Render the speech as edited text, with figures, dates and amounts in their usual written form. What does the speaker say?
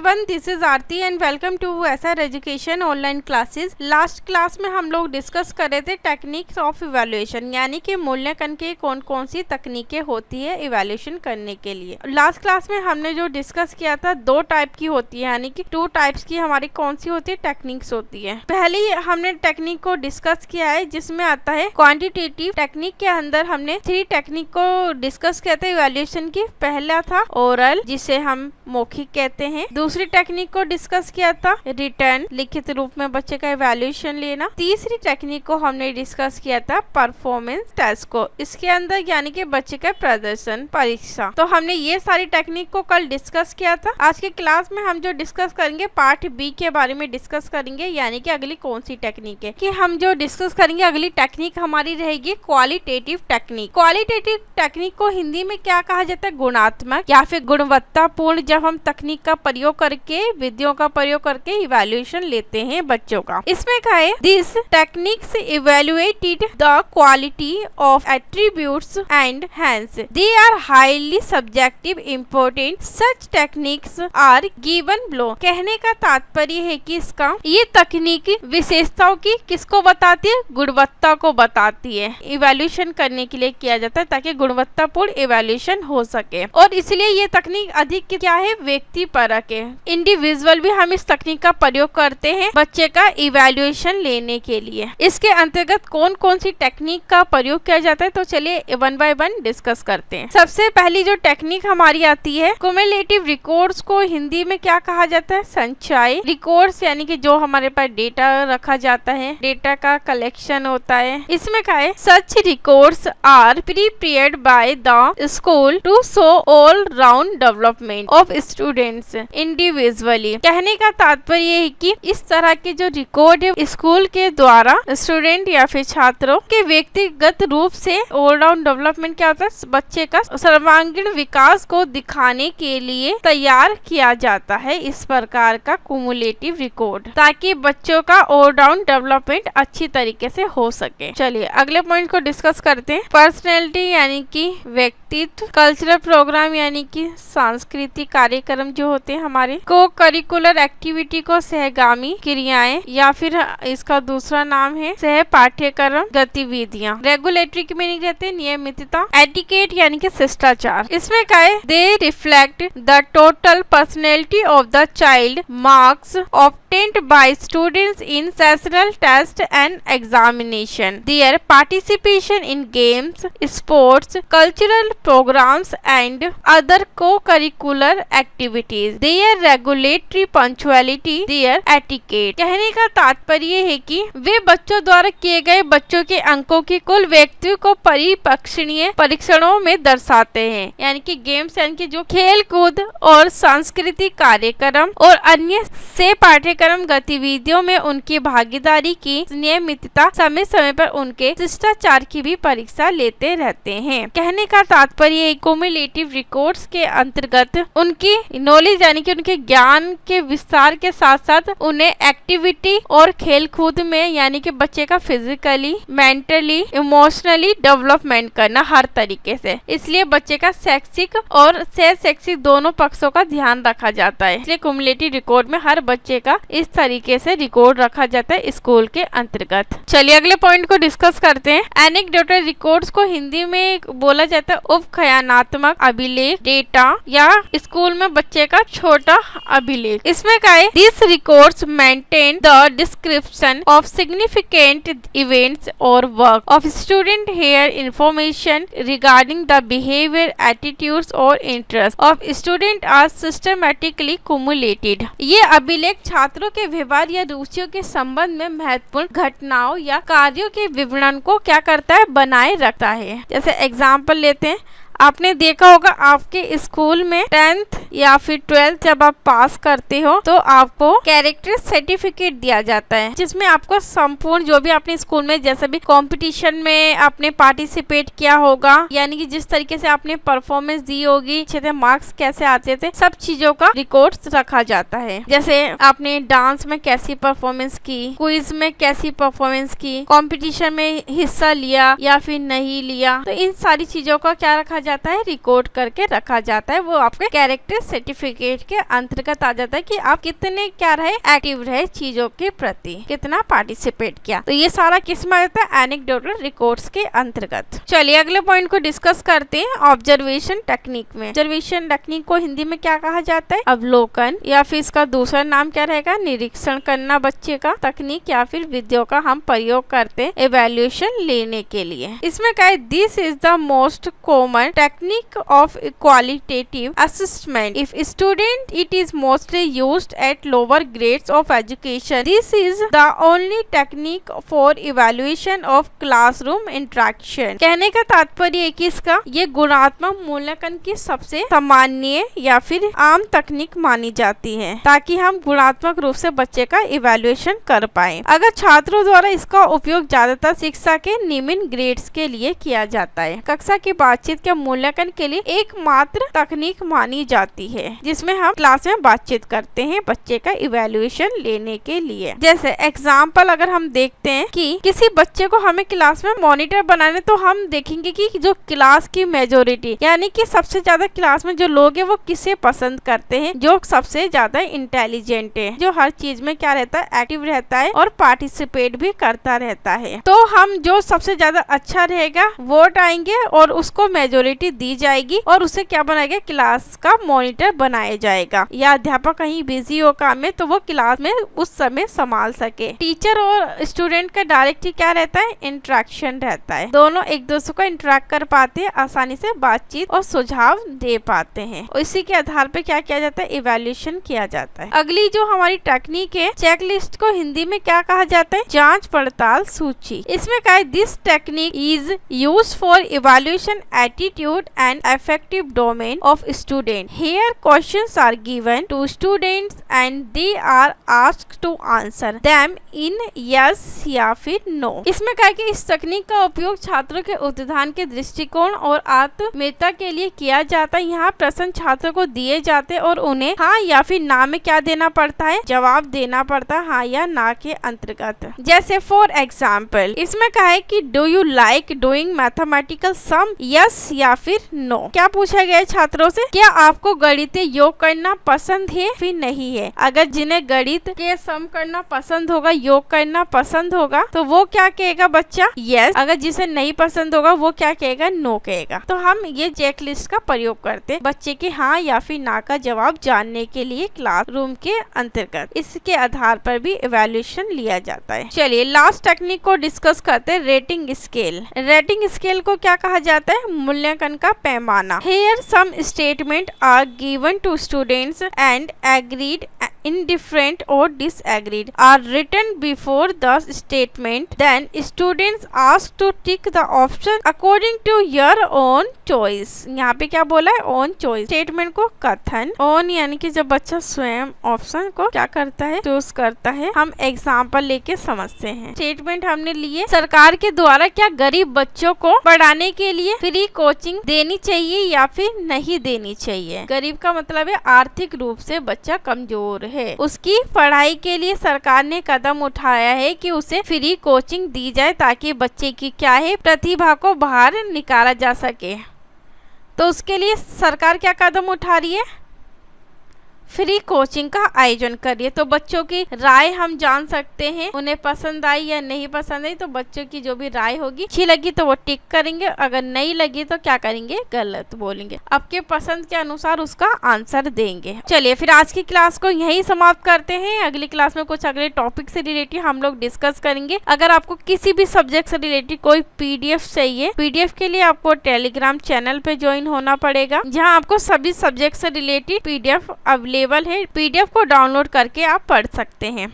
Everyone, this is Aarti and welcome to SR education online classes. Last class में हम लोग discuss कर रहे थे टेक्निक्स ऑफ इवैल्यूएशन, यानी कि मूल्यांकन के कौन कौन सी तकनीकें होती है इवैल्यूएशन करने के लिए। लास्ट क्लास में हमने जो डिस्कस किया था, दो टाइप की होती है, यानी कि टू टाइप्स की हमारी कौन सी होती है, टेक्निक्स होती है। पहले हमने टेक्निक को डिस्कस किया है जिसमें आता है क्वांटिटेटिव टेक्निक। के अंदर हमने 3 टेक्निक को डिस्कस किया था इवैल्यूएशन की। पहला था ओरल, जिसे हम मौखिक कहते हैं। दूसरी टेक्निक को डिस्कस किया था रिटर्न, लिखित रूप में बच्चे का इवैल्यूएशन लेना। तीसरी टेक्निक को हमने डिस्कस किया था परफॉर्मेंस टेस्ट को, इसके अंदर यानी कि बच्चे का प्रदर्शन परीक्षा। तो हमने ये सारी टेक्निक को कल डिस्कस किया था। आज की क्लास में हम जो डिस्कस करेंगे पार्ट बी के बारे में डिस्कस करेंगे, यानी कि अगली कौन सी टेक्निक है कि हम जो डिस्कस करेंगे। अगली टेक्निक हमारी रहेगी क्वालिटेटिव टेक्निक। क्वालिटेटिव टेक्निक को हिंदी में क्या कहा जाता है, गुणात्मक या फिर गुणवत्तापूर्ण। जब हम तकनीक का प्रयोग करके, विधियों का प्रयोग करके इवैल्यूएशन लेते हैं बच्चों का। इसमें क्या है, this techniques evaluated the quality of attributes and hence they are highly subjective important. Such techniques are given below. कहने का तात्पर्य है कि इसका ये तकनीक विशेषताओं की किसको बताती है, गुणवत्ता को बताती है। इवैल्यूएशन करने के लिए किया जाता है ताकि गुणवत्तापूर्ण इवैल्यूएशन हो सके, और इसलिए ये तकनीक अधिक क्या है, व्यक्ति परक है। इंडिविजुअल भी हम इस तकनीक का प्रयोग करते हैं बच्चे का इवैल्यूएशन लेने के लिए। इसके अंतर्गत कौन कौन सी टेक्निक का प्रयोग किया जाता है, तो चलिए वन बाय वन डिस्कस करते हैं। सबसे पहली जो टेक्निक हमारी आती है, क्युमुलेटिव रिकॉर्ड्स को हिंदी में क्या कहा जाता है, संचय रिकॉर्ड्स, यानी कि जो हमारे पास डेटा रखा जाता है, डेटा का कलेक्शन होता है। इसमें क्या है, such records are prepared by the school to show all round development of students individually. कहने का तात्पर्य है कि इस तरह के जो रिकॉर्ड है स्कूल के द्वारा स्टूडेंट या फिर छात्रों के व्यक्तिगत रूप से ऑलराउंड डेवलपमेंट क्या होता है, बच्चे का सर्वांगीण विकास को दिखाने के लिए तैयार किया जाता है इस प्रकार का क्युमुलेटिव रिकॉर्ड, ताकि बच्चों का ऑलराउंड डेवलपमेंट अच्छी तरीके से हो सके। चलिए अगले पॉइंट को डिस्कस करते हैं। पर्सनैलिटी यानी कि व्यक्तित्व, कल्चरल प्रोग्राम यानी कि सांस्कृतिक कार्यक्रम जो होते हैं हमारे, को करिकुलर एक्टिविटी को सहगामी क्रियाएं या फिर इसका दूसरा नाम है सह पाठ्यक्रम गतिविधियां। रेगुलेटरी की मीनिंग रहते हैं नियमितता। एटिकेट यानी कि शिष्टाचार। इसमें क्या है, दे reflect the total personality of the child, marks obtained by students in sessional test and examination, their participation in games, sports, cultural programs and other co-curricular activities, their regulatory punctuality, their etiquette। कहने का तात्पर्य है कि वे बच्चों द्वारा किए गए बच्चों के अंकों की कुल व्यक्तित्व को परिप्रेक्षणीय परीक्षणों में दर्शाते हैं, यानी कि गेम्स यानी कि जो खेल कूद और सांस्कृतिक कार्यक्रम और अन्य से पाठ्यक्रम गतिविधियों में उनकी भागीदारी की नियमितता, समय समय पर उनके शिष्टाचार की भी परीक्षा लेते रहते हैं। कहने का तात्पर्य क्युमुलेटिव रिकॉर्ड्स के अंतर्गत उनकी नॉलेज यानी कि उनके ज्ञान के विस्तार के साथ साथ उन्हें एक्टिविटी और खेल कूद में, यानी कि बच्चे का फिजिकली, मेंटली, इमोशनली डेवलपमेंट करना हर तरीके से। इसलिए बच्चे का शैक्षिक और सह शैक्षिक दोनों पक्षों का ध्यान रखा जाता है। इसलिए क्युमुलेटिव रिकॉर्ड में हर बच्चे का इस तरीके से रिकॉर्ड रखा जाता है स्कूल के अंतर्गत। चलिए अगले पॉइंट को डिस्कस करते हैं। एनेक्डोटल रिकॉर्ड्स को हिंदी में बोला जाता है उपख्यानात्मक अभिलेख, डेटा या स्कूल में बच्चे का छोटा अभिलेख। इसमें क्या है, this records maintain the description of significant events और work of student, here information regarding the behaviour, attitudes और interest of student are systematically cumulated. ये अभिलेख छात्रों के व्यवहार या रुचियों के संबंध में महत्वपूर्ण घटनाओं या कार्यों के विवरण को क्या करता है, बनाए रखता है। जैसे एग्जाम्पल लेते हैं, आपने देखा होगा आपके स्कूल में 10th या फिर 12th जब आप पास करते हो तो आपको कैरेक्टर सर्टिफिकेट दिया जाता है, जिसमें आपको संपूर्ण जो भी आपने स्कूल में जैसे भी कंपटीशन में आपने पार्टिसिपेट किया होगा, यानी कि जिस तरीके से आपने परफॉर्मेंस दी होगी, अच्छे थे मार्क्स कैसे आते थे, सब चीजों का रिकॉर्ड रखा जाता है। जैसे आपने डांस में कैसी परफॉर्मेंस की, क्विज में कैसी परफॉर्मेंस की, कंपटीशन में हिस्सा लिया या फिर नहीं लिया, तो इन सारी चीजों का क्या रखा जाता है, रिकॉर्ड करके रखा जाता है। वो आपके कैरेक्टर सर्टिफिकेट के अंतर्गत आ जाता है कि आप कितने क्या रहे, एक्टिव रहे चीजों के प्रति, कितना पार्टिसिपेट किया। तो ये सारा किस में आता है, एनेक्डोटल रिकॉर्ड्स के अंतर्गत। चलिए अगले पॉइंट को डिस्कस करते हैं ऑब्जर्वेशन टेक्निक में। ऑब्जर्वेशन टेक्निक को हिंदी में क्या कहा जाता है, अवलोकन, या फिर इसका दूसरा नाम क्या रहेगा, निरीक्षण करना बच्चे का तकनीक, या फिर विधियों का हम प्रयोग करते हैं इवैल्यूएशन लेने के लिए। इसमें क्या है, this is the most common technique of qualitative assessment if student it is mostly used at lower grades of education. This is the only technique for evaluation of classroom interaction. कहने का तात्पर्य है कि इसका ये गुणात्मक मूल्यांकन की सबसे सामान्य या फिर आम तकनीक मानी जाती है, ताकि हम गुणात्मक रूप से बच्चे का इवैल्यूएशन कर पाए। अगर छात्रों द्वारा इसका उपयोग ज्यादातर शिक्षा के निम्न ग्रेड्स के लिए किया जाता है। कक्षा की बातचीत के मूल्यांकन के लिए एकमात्र तकनीक मानी जाती है, जिसमें हम क्लास में बातचीत करते हैं बच्चे का इवैल्यूएशन लेने के लिए। जैसे एग्जाम्पल अगर हम देखते हैं कि किसी बच्चे को हमें क्लास में मॉनिटर बनाने, तो हम देखेंगे कि जो क्लास की मेजोरिटी यानी कि सबसे ज्यादा क्लास में जो लोग हैं वो किसे पसंद करते हैं, जो सबसे ज्यादा इंटेलिजेंट है, जो हर चीज में क्या रहता है, एक्टिव रहता है और पार्टिसिपेट भी करता रहता है। तो हम जो सबसे ज्यादा अच्छा रहेगा वोट आएंगे और उसको मेजोरिटी दी जाएगी और उसे क्या बनाएगा, क्लास का मॉनिटर बनाया जाएगा, या अध्यापक कहीं बिजी हो काम में तो वो क्लास में उस समय संभाल सके। टीचर और स्टूडेंट का डायरेक्ट क्या रहता है, इंटरेक्शन रहता है, दोनों एक दूसरे को इंटरेक्ट कर पाते हैं, आसानी से बातचीत और सुझाव दे पाते हैं, और इसी के आधार पे क्या किया जाता है, इवैल्यूएशन किया जाता है। अगली जो हमारी टेक्निक है, चेकलिस्ट को हिंदी में क्या कहा जाता है, जांच पड़ताल सूची। इसमें क्या है, this technique is use for evaluation attitude and affective domain of student. Here questions are given to students and they are asked to answer them in yes या फिर नो। इसमें क्या है कि इस तकनीक का उपयोग छात्रों के उत्थान के दृष्टिकोण और आत्मीयता के लिए किया जाता है। यहाँ प्रश्न छात्रों को दिए जाते हैं और उन्हें हाँ या फिर ना में क्या देना पड़ता है, जवाब देना पड़ता है, हाँ या ना के अंतर्गत। जैसे फॉर एग्जाम्पल इसमें क्या है कि do you like doing mathematical sum, yes या फिर नो। क्या पूछा गया है छात्रों से, क्या आपको गणितीय योग करना पसंद है फिर नहीं है। अगर जिन्हें गणित के सम करना पसंद होगा, योग करना पसंद होगा, तो वो क्या कहेगा बच्चा, यस। अगर जिसे नहीं पसंद होगा वो क्या कहेगा, नो कहेगा। तो हम ये चेकलिस्ट का प्रयोग करते हैं बच्चे के हाँ या फिर ना का जवाब जानने के लिए क्लासरूम के अंतर्गत। इसके आधार पर भी इवैल्यूएशन लिया जाता है। चलिए लास्ट टेक्निक को डिस्कस करते हैं, रेटिंग स्केल। रेटिंग स्केल को क्या कहा जाता है, मूल्यांकन का पैमाना। Here some statements are given to students and agreed, indifferent or disagreed are written before the statement. Then students asked to tick the option according to your own choice. यहाँ पे क्या बोला है, own choice। स्टेटमेंट को कथन, own यानी कि जब बच्चा स्वयं ऑप्शन को क्या करता है, चूज करता है। हम एग्जाम्पल लेके समझते हैं। स्टेटमेंट हमने लिए, सरकार के द्वारा क्या गरीब बच्चों को पढ़ाने के लिए फ्री कोचिंग देनी चाहिए या फिर नहीं देनी चाहिए। गरीब का मतलब है आर्थिक रूप से बच्चा कमजोर है, उसकी पढ़ाई के लिए सरकार ने कदम उठाया है कि उसे फ्री कोचिंग दी जाए, ताकि बच्चे की क्या है, प्रतिभा को बाहर निकाला जा सके। तो उसके लिए सरकार क्या कदम उठा रही है, फ्री कोचिंग का आयोजन करिए। तो बच्चों की राय हम जान सकते हैं, उन्हें पसंद आई या नहीं पसंद आई। तो बच्चों की जो भी राय होगी, अच्छी लगी तो वो टिक करेंगे, अगर नहीं लगी तो क्या करेंगे, गलत बोलेंगे, आपके पसंद के अनुसार उसका आंसर देंगे। चलिए फिर आज की क्लास को यही समाप्त करते हैं। अगली क्लास में कुछ अगले टॉपिक से रिलेटेड हम लोग डिस्कस करेंगे। अगर आपको किसी भी सब्जेक्ट से रिलेटेड कोई PDF चाहिए, PDF के लिए आपको टेलीग्राम चैनल पे ज्वाइन होना पड़ेगा, जहाँ आपको सभी सब्जेक्ट से रिलेटेड PDF अवेलेबल है। PDF को डाउनलोड करके आप पढ़ सकते हैं।